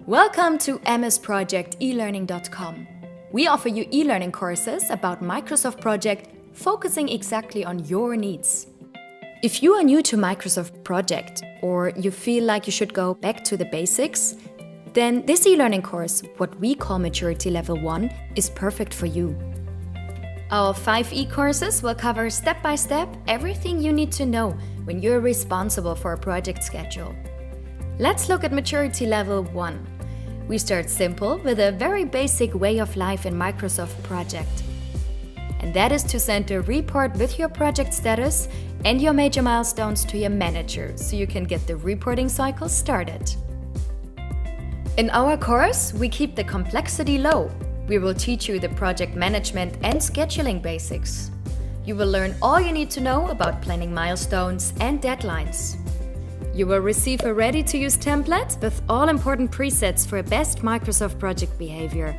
Welcome to msprojectelearning.com. We offer you e-learning courses about Microsoft Project focusing exactly on your needs. If you are new to Microsoft Project or you feel like you should go back to the basics, then this e-learning course, what we call Maturity Level 1, is perfect for you. Our 5 e-courses will cover step-by-step everything you need to know when you're responsible for a project schedule. Let's look at Maturity Level 1. We start simple with a very basic way of life in Microsoft Project. And that is to send a report with your project status and your major milestones to your manager so you can get the reporting cycle started. In our course, we keep the complexity low. We will teach you the project management and scheduling basics. You will learn all you need to know about planning milestones and deadlines. You will receive a ready-to-use template with all important presets for best Microsoft project behavior.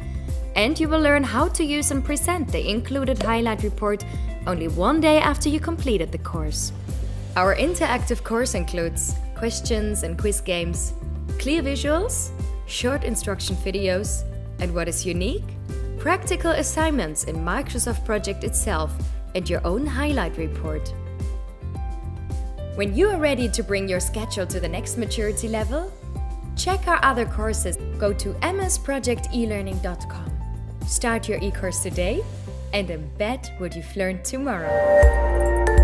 And you will learn how to use and present the included highlight report only one day after you completed the course. Our interactive course includes questions and quiz games, clear visuals, short instruction videos, and what is unique? Practical assignments in Microsoft Project itself and your own highlight report. When you are ready to bring your schedule to the next maturity level, check our other courses. Go to msprojectelearning.com. Start your e-course today and embed what you've learned tomorrow.